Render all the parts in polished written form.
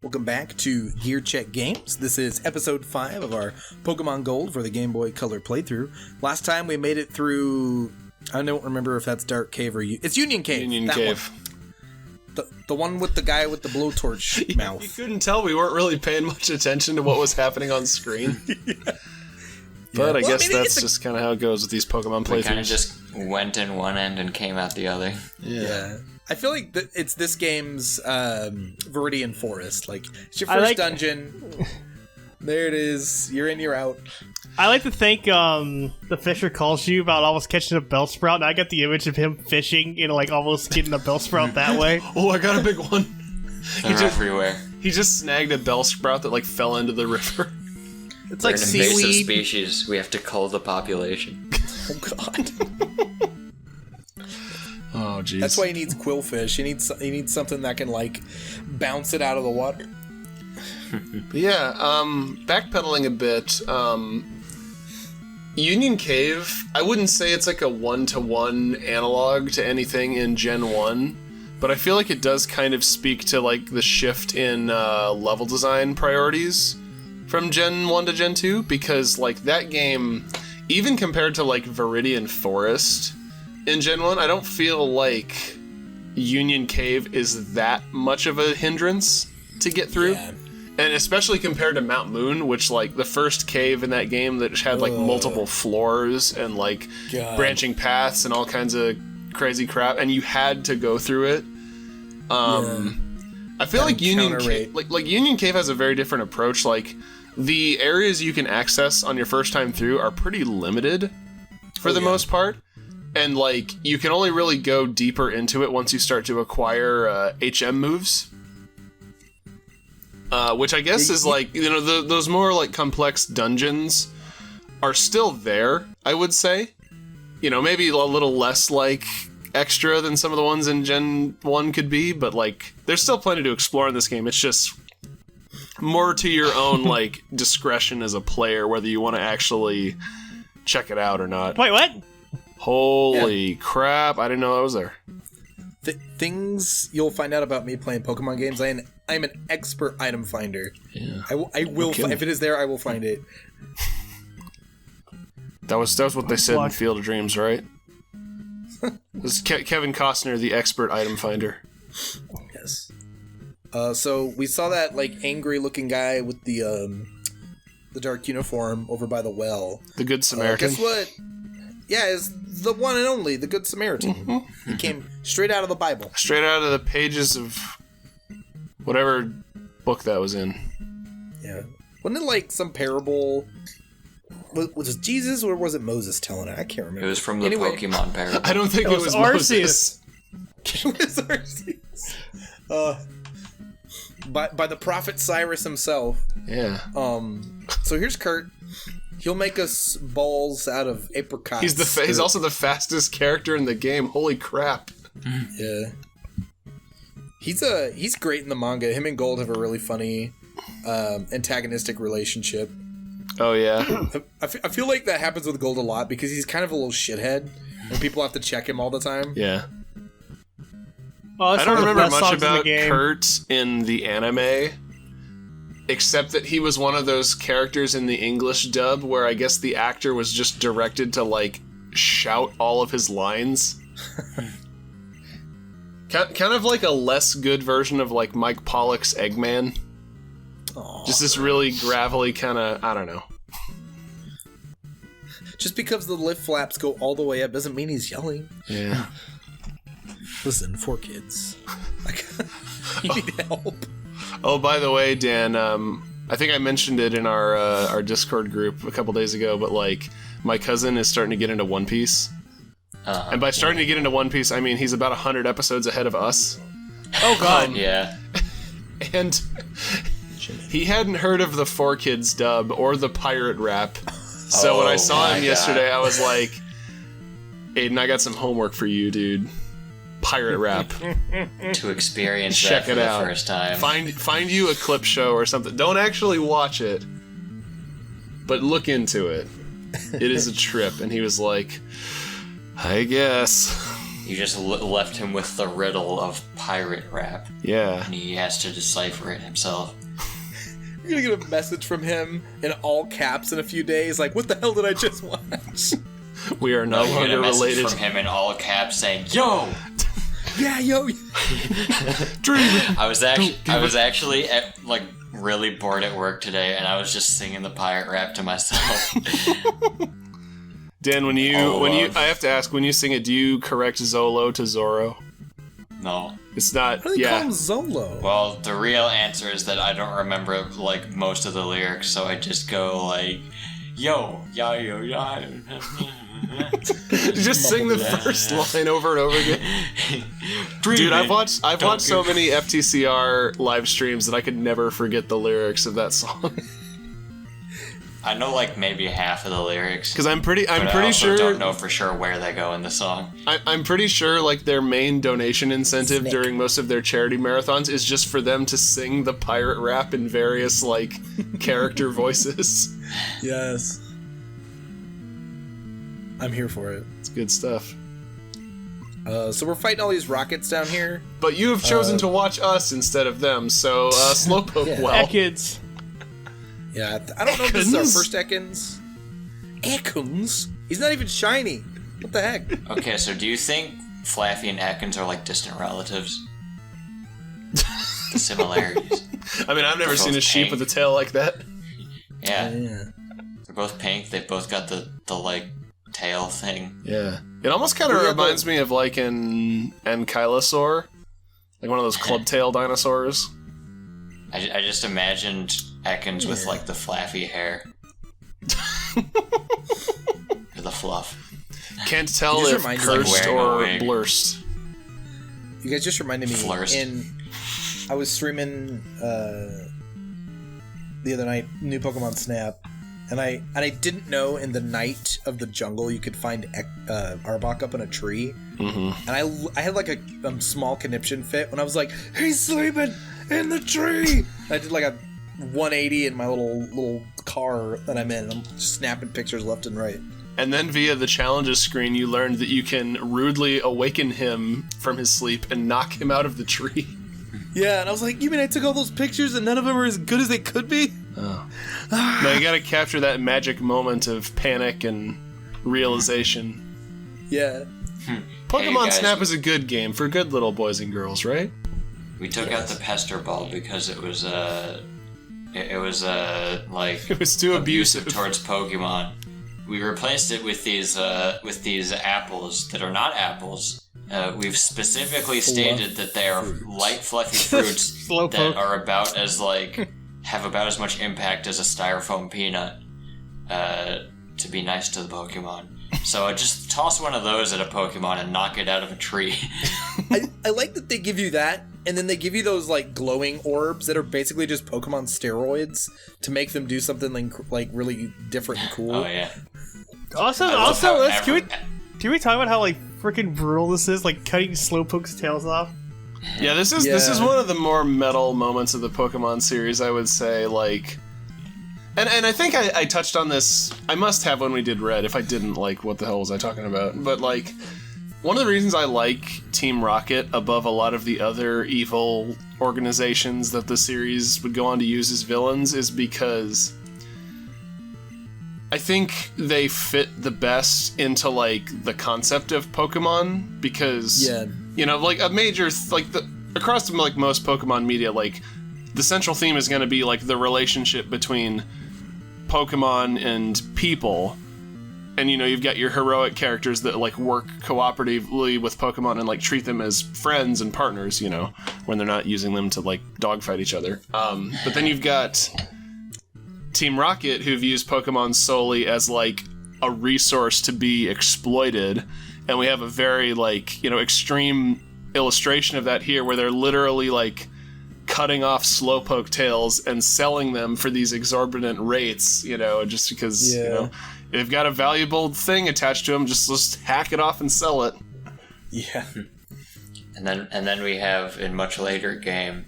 Welcome back to Gear Check Games. This is episode 5 of our Pokemon Gold for the Game Boy Color playthrough. Last time we made it through, I don't remember if that's Dark Cave or it's Union Cave. Union Cave. The one with the guy with the blowtorch mouth. You couldn't tell we weren't really paying much attention to what was happening on screen. But I guess that's just kind of how it goes with these Pokemon playthroughs. We kind of just went in one end and came out the other. Yeah. I feel like it's this game's Viridian Forest. Like, it's your first dungeon. There it is. You're in, you're out. I like to think the fisher calls you about almost catching a Bellsprout, and I got the image of him fishing and like almost getting a Bellsprout that way. Oh, I got a big one. They're everywhere. He just snagged a Bellsprout that like fell into the river. It's We're like an seaweed. invasive species. We have to cull the population. Oh god. Oh jeez. That's why he needs Quillfish. He needs something that can like bounce it out of the water. Yeah, backpedaling a bit, Union Cave, I wouldn't say it's like a one-to-one analog to anything in Gen 1, but I feel like it does kind of speak to like the shift in level design priorities from Gen 1 to Gen 2, because like that game, even compared to like Viridian Forest in Gen 1, I don't feel like Union Cave is that much of a hindrance to get through. Yeah. And especially compared to Mount Moon, which, like, the first cave in that game that had, like, multiple floors and, like, branching paths and all kinds of crazy crap, and you had to go through it. I feel like Union Cave, like Union Cave has a very different approach. Like, the areas you can access on your first time through are pretty limited for the most part. And, like, you can only really go deeper into it once you start to acquire HM moves. Which I guess is like, you know, those more like complex dungeons are still there, I would say. You know, maybe a little less like extra than some of the ones in Gen 1 could be, but like there's still plenty to explore in this game. It's just more to your own like discretion as a player whether you want to actually check it out or not. Wait, what? Holy crap, I didn't know I was there. Things you'll find out about me playing Pokemon games. I'm an expert item finder. Yeah. I will if it is there, I will find it. That was what they said in Field of Dreams, right? This is Kevin Costner, the expert item finder. Yes. So we saw that like angry looking guy with the dark uniform over by the well. The Good Samaritan. Guess what? Yeah, is the one and only, the Good Samaritan. Mm-hmm. He came straight out of the Bible. Straight out of the pages of whatever book that was in. Yeah. Wasn't it like some parable? Was it Jesus or was it Moses telling it? I can't remember. It was from the Pokemon parable. I don't think it was Moses. It was Arceus. By the prophet Cyrus himself. Yeah. So here's Kurt. He'll make us balls out of apricots. He's also the fastest character in the game. Holy crap. Yeah. He's great in the manga. Him and Gold have a really funny antagonistic relationship. Oh, yeah. I feel like that happens with Gold a lot because he's kind of a little shithead and people have to check him all the time. Yeah. Well, I don't remember much about Kurt in the anime, except that he was one of those characters in the English dub where I guess the actor was just directed to, like, shout all of his lines. Kind of like a less good version of, like, Mike Pollock's Eggman. Aww. Just this really gravelly kind of, I don't know. Just because the lip flaps go all the way up doesn't mean he's yelling. Yeah. Listen, 4 kids. You need help. Oh, by the way, Dan, I think I mentioned it in our Discord group a couple days ago, but like my cousin is starting to get into One Piece. And by starting to get into One Piece, I mean he's about 100 episodes ahead of us. Oh god. Yeah. And he hadn't heard of the 4 Kids dub or the pirate rap. So when I saw him yesterday, I was like, Aiden, I got some homework for you, dude. Pirate rap. To experience Check that for it out. the first time. Find you a clip show or something. Don't actually watch it, but look into it. It is a trip. And he was like, I guess. You just left him with the riddle of pirate rap, Yeah. and he has to decipher it himself. You're gonna get a message from him in all caps in a few days, like, what the hell did I just watch? We are no You get longer a message related. from him in all caps saying, "Yo!" Yeah, yo. I was actually like really bored at work today, and I was just singing the pirate rap to myself. Dan, I have to ask, when you sing it, do you correct Zolo to Zoro? No. It's not. How do they call him Zolo? Well, the real answer is that I don't remember like most of the lyrics, so I just go like, "Yo, ya, yo, ya." You just sing the first line over and over again. Dude, I've watched so many FTCR live streams that I could never forget the lyrics of that song. I know like maybe half of the lyrics. Because I'm pretty I sure. don't know for sure where they go in the song. I'm pretty sure like their main donation incentive during most of their charity marathons is just for them to sing the pirate rap in various like character voices. Yes. I'm here for it. It's good stuff. So we're fighting all these rockets down here. But you have chosen to watch us instead of them, so Slowpoke Yeah. well. Ekans. Yeah, I don't know if this is our Ekans? first Ekans. Ekans? He's not even shiny. What the heck? Okay, so do you think Flaffy and Atkins are like distant relatives? The similarities. I mean, I've never They're seen a both sheep pink. with a tail like that. Yeah, Yeah. they're both pink. They've both got the like tail thing. Yeah. It almost kind of Yeah, reminds me of like an Ankylosaur. Like one of those club-tail dinosaurs. I just imagined Atkins with like the flaffy hair. Or the fluff. Can't tell You just if remind me, like, cursed wearing a or wig. blurst. You guys just reminded me. Flurst. I was streaming the other night, new Pokemon Snap, and I didn't know in the night of the jungle you could find Arbok up in a tree. Mm-hmm. And I had like a small conniption fit when I was like, he's sleeping in the tree. I did like a 180 in my little car that I'm in, and I'm just snapping pictures left and right. And then via the challenges screen, you learned that you can rudely awaken him from his sleep and knock him out of the tree. Yeah, and I was like, you mean I took all those pictures and none of them are as good as they could be? Oh. No, you gotta capture that magic moment of panic and realization. Yeah. Pokemon guys. Snap is a good game for good little boys and girls, right? We took out the pester ball because it was like It was too abusive. towards Pokemon. We replaced it with these apples that are not apples. We've specifically stated that they are light, fluffy fruits Slowpoke. that are about as have about as much impact as a styrofoam peanut. To be nice to the Pokemon. So just toss one of those at a Pokemon and knock it out of a tree. I like that they give you that, and then they give you those like glowing orbs that are basically just Pokemon steroids to make them do something like really different and cool. Oh yeah. Also, love how can we talk about how like freaking brutal this is? Like cutting Slowpoke's tails off. Yeah, this is one of the more metal moments of the Pokemon series, I would say. Like, and I think I touched on this. I must have when we did Red. If I didn't, like, what the hell was I talking about? But like, one of the reasons I like Team Rocket above a lot of the other evil organizations that the series would go on to use as villains is because I think they fit the best into like the concept of Pokemon because you know, like a major across like most Pokemon media, like the central theme is going to be like the relationship between Pokemon and people. And you know, you've got your heroic characters that like work cooperatively with Pokemon and like treat them as friends and partners, you know, when they're not using them to like dogfight each other. But then you've got Team Rocket, who views Pokemon solely as like a resource to be exploited, and we have a very like, you know, extreme illustration of that here, where they're literally like cutting off Slowpoke tails and selling them for these exorbitant rates, you know, just because you know they've got a valuable thing attached to them. Just hack it off and sell it. Yeah. And then we have in much later game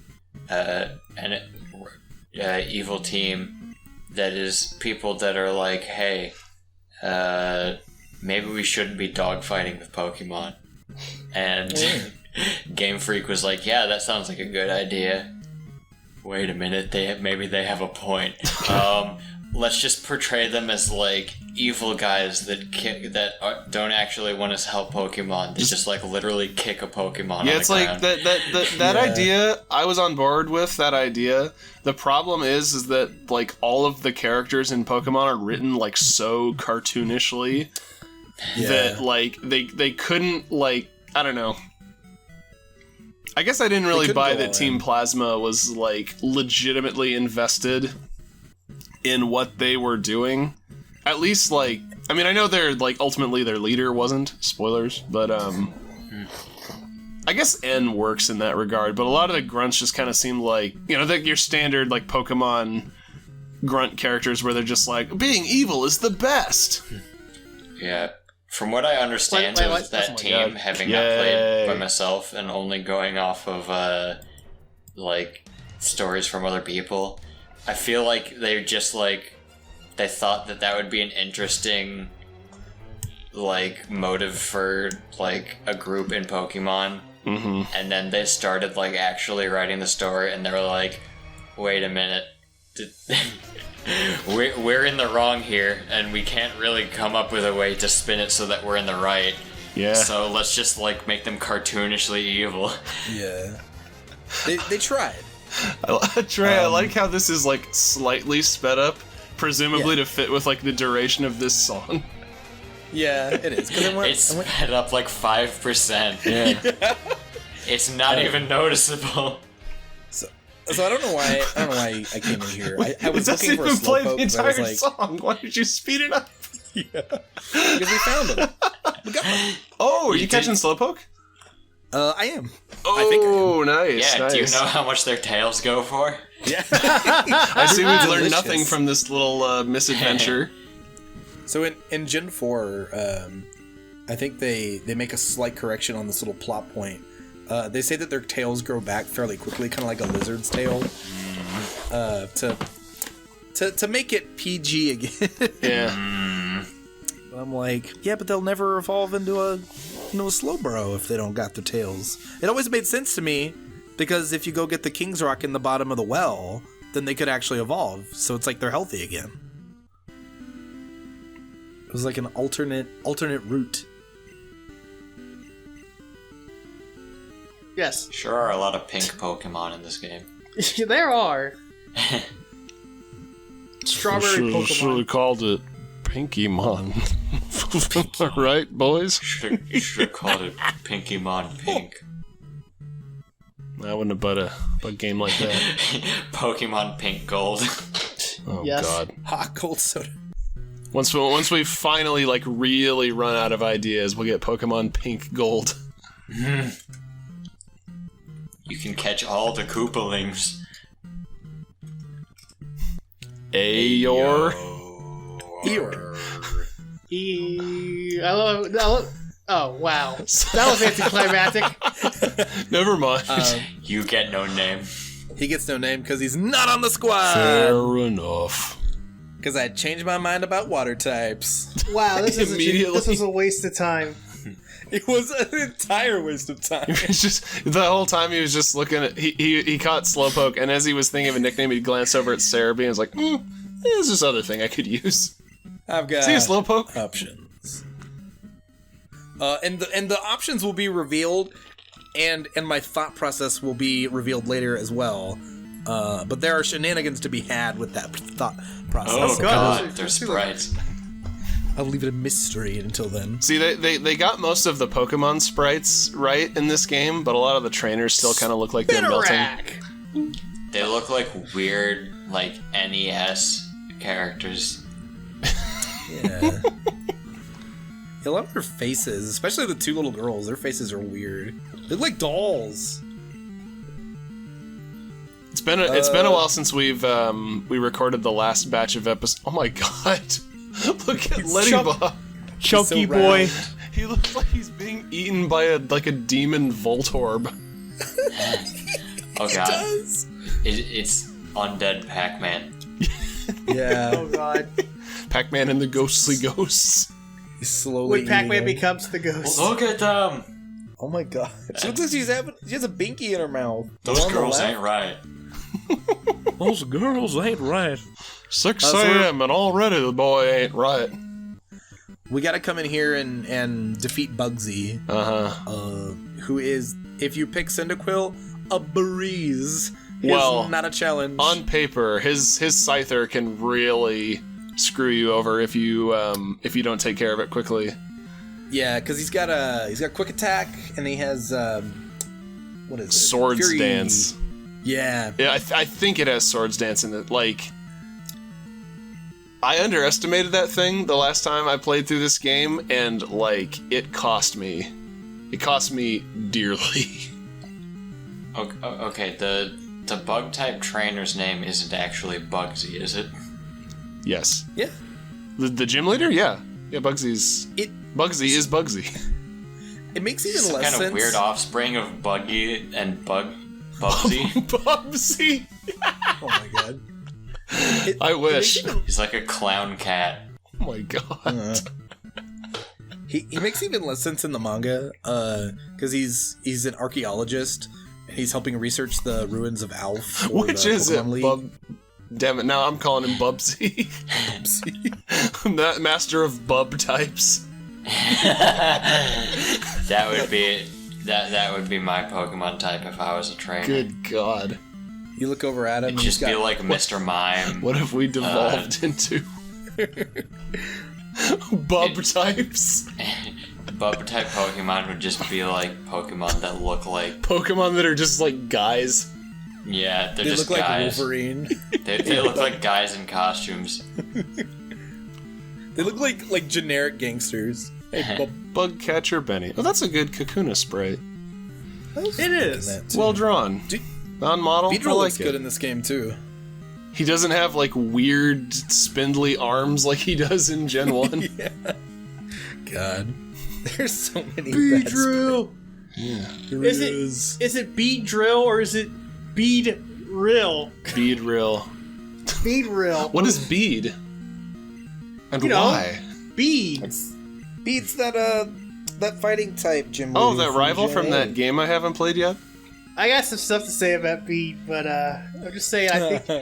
an evil team that is people that are like, hey, maybe we shouldn't be dogfighting with Pokemon. And Game Freak was like, yeah, that sounds like a good idea. Wait a minute, maybe they have a point. Let's just portray them as like evil guys that don't actually want to help Pokemon. They just like literally kick a Pokemon. Yeah, on it's the like ground. that idea. I was on board with that idea. The problem is that like all of the characters in Pokemon are written like so cartoonishly that like they couldn't like, I don't know. I guess I didn't really buy that Team Plasma was like legitimately invested in what they were doing. At least like, I mean, I know they're like ultimately their leader wasn't, spoilers, but I guess N works in that regard, but a lot of the grunts just kind of seem like, you know, your standard like Pokemon grunt characters where they're just like, being evil is the best. Yeah. From what I understand of that team, having not played by myself and only going off of like stories from other people, I feel like they just like they thought that would be an interesting like motive for like a group in Pokemon, and then they started like actually writing the story, and they were like, "Wait a minute." We're in the wrong here, and we can't really come up with a way to spin it so that we're in the right. Yeah. So let's just like make them cartoonishly evil. Yeah. They tried. I like how this is like slightly sped up, presumably to fit with like the duration of this song. Yeah, it is. It's sped up like 5%. Yeah. It's not even noticeable. So I don't know why I came in here. I was looking for a doesn't even play Slowpoke, the entire I was like, song. Why did you speed it up? because we found him. We got him. Oh, are you catching Slowpoke? I am. Oh, I think I am. nice. Yeah, nice. do you know how much their tails go for? Yeah. I see we've learned Delicious. nothing from this little misadventure. So in Gen 4, I think they make a slight correction on this little plot point. They say that their tails grow back fairly quickly, kind of like a lizard's tail, to make it PG again. Yeah. I'm like, yeah, but they'll never evolve into a Slowbro if they don't got their tails. It always made sense to me, because if you go get the King's Rock in the bottom of the well, then they could actually evolve. So it's like they're healthy again. It was like an alternate route. Yes. Sure are a lot of pink Pokemon in this game. There are. Strawberry Pokemon. have called it Pinkymon. Right, boys? Should have called it Pinkymon Pink. I wouldn't have bought a game like that. Pokemon Pink Gold. Oh, Yes. God. Hot cold soda. Once we finally, like, really run out of ideas, we'll get Pokemon Pink Gold. You can catch all the Koopalings. Ayor. Eeyore. I love. Oh wow, that was anticlimactic. Never mind. You get no name. He gets no name because he's not on the squad. Fair enough. Because I changed my mind about water types. Wow, this Immediately. was a waste of time. It was an entire waste of time. It's just the whole time he was just looking at he caught Slowpoke, and as he was thinking of a nickname, he glanced over at Cerebi and was like, there's this other thing I could use. I've got See a Slowpoke? options. And the options will be revealed, and my thought process will be revealed later as well. But there are shenanigans to be had with that thought process. Oh God. god, they're sprites. I'll leave it a mystery until then. See, they got most of the Pokemon sprites right in this game, but a lot of the trainers still kind of look like they're melting. Spinarak! They look like weird, like, NES characters. Yeah. A lot of their faces, especially the two little girls, their faces are weird. They look like dolls. It's been a while since we recorded the last batch of episodes. Oh my god! Look at Letty Bob. Chunky so boy. round. He looks like he's being eaten by a demon Voltorb. Oh god. Does. It's Undead Pac-Man. Yeah. Oh god. Pac-Man and the Ghostly Ghosts. He's slowly When Pac-Man eating them. becomes the ghost. Look at them! Oh my god. She looks like she has a binky in her mouth. Those girls ain't right. Those girls ain't right. 6 a.m. and already the boy ain't right. We gotta come in here and defeat Bugsy. Who is, if you pick Cyndaquil, a breeze. Well, not a challenge. On paper, his Scyther can really screw you over if you don't take care of it quickly. Yeah, because he's got quick attack and he has what is it? Swords Fury. Dance. Yeah. Yeah, I think it has Swords Dance in it. Like, I underestimated that thing the last time I played through this game, and like it cost me dearly. Okay, the bug type trainer's name isn't actually Bugsy, is it? Yes. Yeah. The gym leader? Yeah. Yeah, Bugsy is Bugsy. It makes even Some less kind sense. of weird offspring of Buggy and Bubsy. Bubsy. Oh my god. I wish. He's like a clown cat. Oh my god. He makes even less sense in the manga, because he's an archaeologist and he's helping research the ruins of Alf. Which is it? Damn it! Now I'm calling him Bubsy. That master of bub types. That would be my Pokemon type if I was a trainer. Good God. You look over at him. It'd just be like Mr. Mime. What if we devolved into bub types? Bub type Pokemon would just be like Pokemon that look like Pokemon that are just like guys. Yeah, they just look guys. like Wolverine. They look like guys in costumes. They look like generic gangsters. Hey, Bug Catcher Benny. Oh, that's a good Kakuna spray. It is. Well drawn. On model. Beedrill looks good in this game too. He doesn't have like weird spindly arms like he does in Gen 1. Yeah. God. There's so many Beedrill. Yeah. Is it Beedrill or is it Beedrill? Beedrill. Beedrill. What is bead? And why? Bead. Beats that fighting type gym. Oh, that rival from that game I haven't played yet? I got some stuff to say about Bead, but I'm just saying I think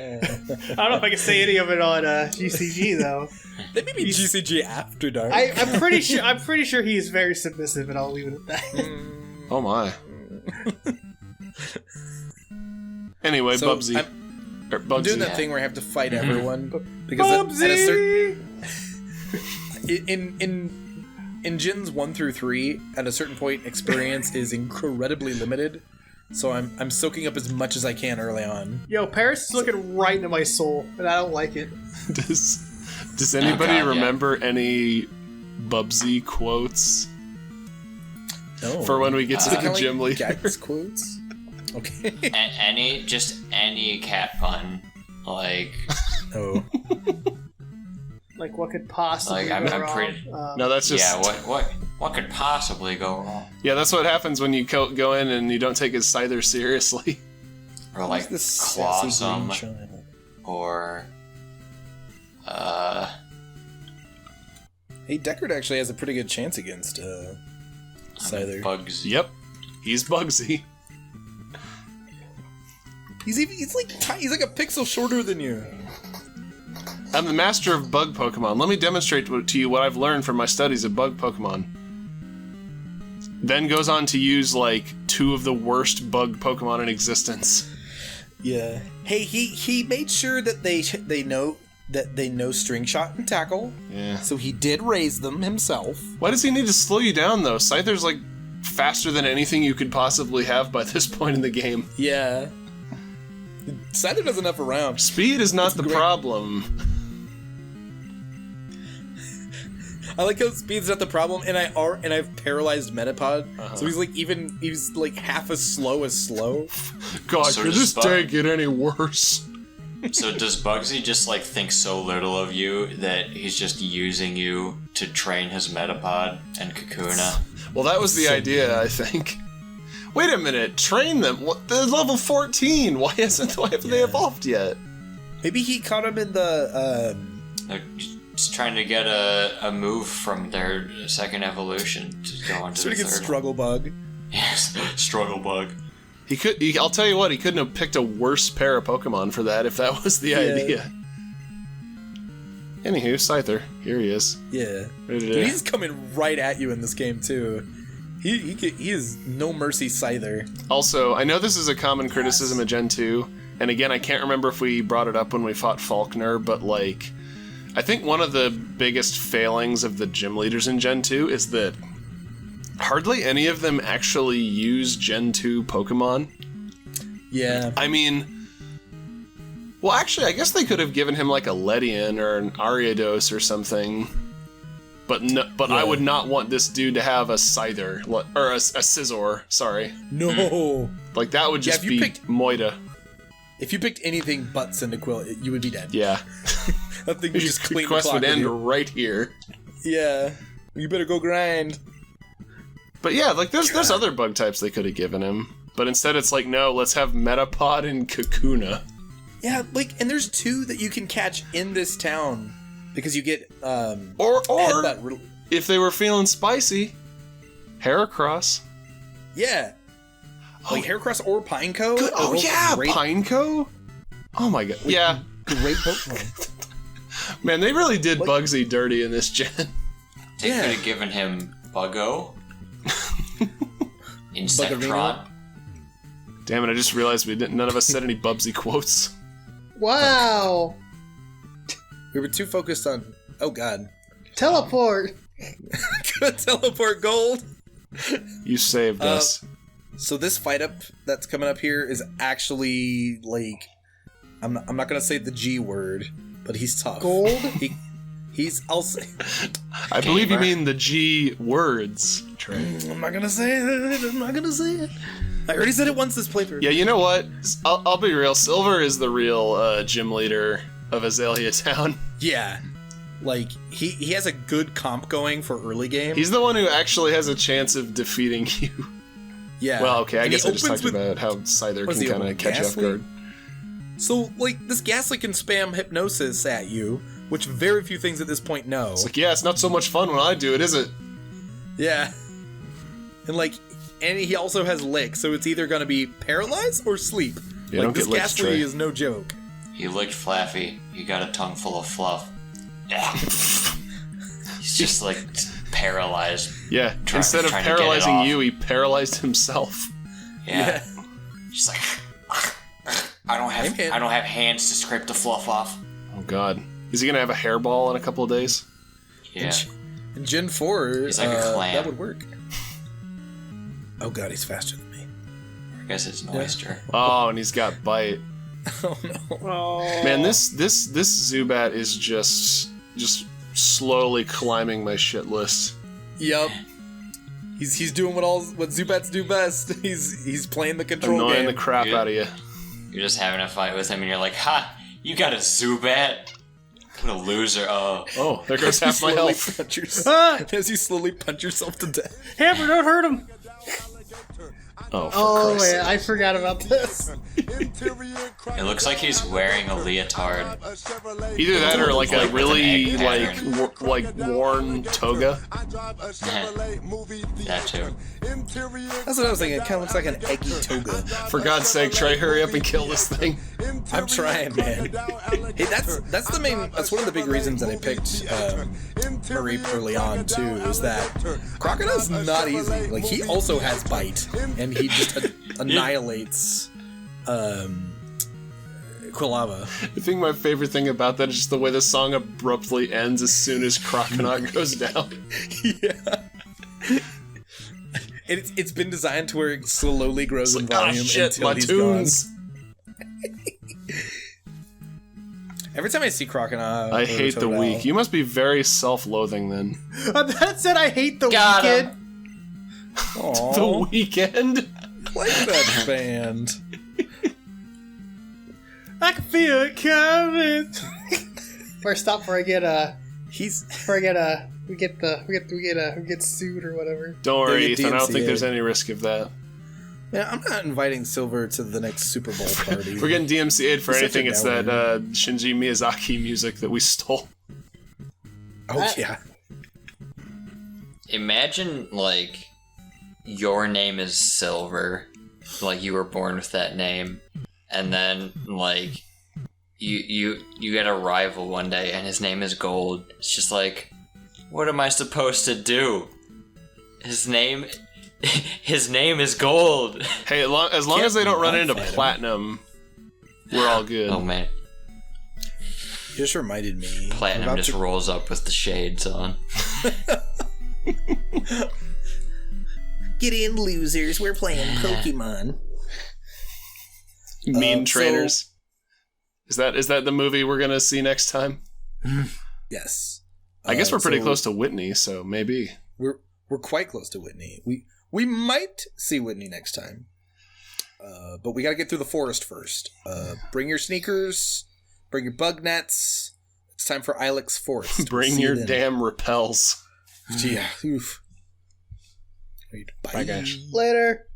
I don't know if I can say any of it on GCG though. That may be GCG after dark. I'm pretty sure he is very submissive, and I'll leave it at that. Oh my. Anyway, So, Bubsy. I'm Bugsy. doing that thing where I have to fight everyone because at a certain in gens 1 through 3, at a certain point, experience is incredibly limited. So I'm soaking up as much as I can early on. Yo, Paris is looking right into my soul, and I don't like it. Does anybody remember any Bubsy quotes? No. For when we get to the gym leader? Gags quotes? Okay. Any cat pun, like. Oh. Like what could possibly Like I'm wrong? pretty. No, that's just. Yeah, what could possibly go wrong? Yeah, that's what happens when you go in and you don't take his Scyther seriously. Or like claw some, or Hey, Deckard actually has a pretty good chance against Scyther. Bugsy. Yep, he's Bugsy. He's like a pixel shorter than you. I'm the master of bug Pokemon. Let me demonstrate to you what I've learned from my studies of bug Pokemon. Then goes on to use like 2 of the worst bug Pokemon in existence. Yeah. Hey, he made sure that they know String Shot and Tackle. Yeah. So he did raise them himself. Why does he need to slow you down though? Scyther's like faster than anything you could possibly have by this point in the game. Yeah. Scyther doesn't have around. Speed is not the problem. I like how speed's not the problem, and I've paralyzed Metapod, so he's like half as slow as slow. God, So could this does day get any worse? So does Bugsy just like think so little of you that he's just using you to train his Metapod and Kakuna? Well, that was the idea, I think. Wait a minute, train them? What? They're level 14. Why haven't they evolved yet? Maybe he caught him in the They're just trying to get a move from their second evolution to go on to sort the of third. struggle bug. Yes, struggle bug. I'll tell you what, he couldn't have picked a worse pair of Pokemon for that if that was the idea. Anywho, Scyther, here he is. Yeah. Dude, he's coming right at you in this game too. He is no mercy Scyther. Also, I know this is a common criticism of Gen 2, and again, I can't remember if we brought it up when we fought Faulkner, but like, I think one of the biggest failings of the gym leaders in Gen 2 is that hardly any of them actually use Gen 2 Pokemon. Yeah. I mean, well, actually, I guess they could have given him like a Ledian or an Ariados or something. But no, I would not want this dude to have a Scyther, or a Scizor, sorry. No. Like, that would just be Moida. If you picked anything but Cyndaquil, you would be dead. Yeah. That thing would just clean the quest clock would end with you. right here. Yeah. You better go grind. But yeah, like, there's other bug types they could have given him. But instead it's like, no, let's have Metapod and Kakuna. Yeah, like, and there's 2 that you can catch in this town. Because you get, or if they were feeling spicy, Heracross. Yeah. Like Heracross or Pineco. Good. Oh yeah, Pineco? Oh my god. Yeah. Great Pokemon. Man, they really did Bugsy dirty in this gen. They could have given him Buggo. Insectron. Damn it, I just realized none of us said any Bubsy quotes. Wow. We were too focused on... Oh, God. Teleport! Teleport gold! You saved us. So this fight up that's coming up here is actually, like... I'm not going to say the G word, but he's tough. Gold? He's... I'll say... I believe you mean the G words, Trey. I'm not going to say it. I already said it once this playthrough. Yeah, you know what? I'll be real. Silver is the real gym leader of Azalea Town. Yeah. Like, he has a good comp going for early game. He's the one who actually has a chance of defeating you. Yeah. Well, okay, I guess I just talked with, about how Scyther can kind of catch you off guard. So, like, this Ghastly can spam Hypnosis at you, which very few things at this point know. It's like, yeah, it's not so much fun when I do it, is it? Yeah. And, like, and he also has Lick, so it's either going to be Paralyze or Sleep. Yeah, like, don't this get licked, Ghastly Trey. is no joke. He licked Flaffy. He got a tongue full of fluff. Yeah. He's just like paralyzed. Yeah. Instead of paralyzing you, he paralyzed himself. Yeah. Just like I don't have hands to scrape the fluff off. Oh God. Is he gonna have a hairball in a couple of days? Yeah. In Gen 4, he's like a clam. that would work. Oh God, he's faster than me. I guess it's an oyster. Oh, and he's got bite. Oh no. Oh. Man, this Zubat is just slowly climbing my shit list. Yep. He's doing what Zubats do best. He's playing the control Annoying game. the crap out of you. You're just having a fight with him and you're like, ha! You got a Zubat? What a loser. Oh, there goes half my health. As you slowly punch yourself to death. Hammer, don't hurt him! Oh, Oh man, I forgot about this. It looks like he's wearing a leotard. Either that or like a Like with really an egg like worn toga. That too. That's what I was thinking. It kind of looks like an eggy toga. For God's sake, Trey, hurry up and kill this thing. I'm trying, man. Hey, that's the main. That's one of the big reasons that I picked Mareep early on too. Is that Crocodile's not easy. Like he also has bite, and he just annihilates Quilava. I think my favorite thing about that is just the way the song abruptly ends as soon as Croconaut goes down. Yeah. It's been designed to where it slowly grows in volume until he's gone. Every time I see Croconaut, I hate the weak. You must be very self-loathing then. That said, I hate the Got weekend. The Weekend? Like that band. I can feel it coming. First stop before I get we get sued or whatever. Don't worry, They get Ethan. I don't think DMCA. there's any risk of that. Yeah, I'm not inviting Silver to the next Super Bowl party. We're getting DMCA'd for He's such anything. a It's that downer. Shinji Miyazaki music that we stole. Oh yeah. Imagine, like, your name is Silver, like you were born with that name, and then like you get a rival one day and his name is Gold. It's just like, what am I supposed to do? His name is Gold. Hey, as long as they don't run into fight him. Platinum, we're all good. Oh man, You just reminded me. Platinum just rolls up with the shades on. Get in, losers. We're playing Pokemon. Mean trainers. Is that the movie we're gonna see next time? Yes. I guess we're pretty close to Whitney, so maybe. We're quite close to Whitney. We might see Whitney next time. But we got to get through the forest first. Bring your sneakers. Bring your bug nets. It's time for Ilex Forest. Bring See your you then. damn repels. Yeah. Oof. Bye, guys. Later.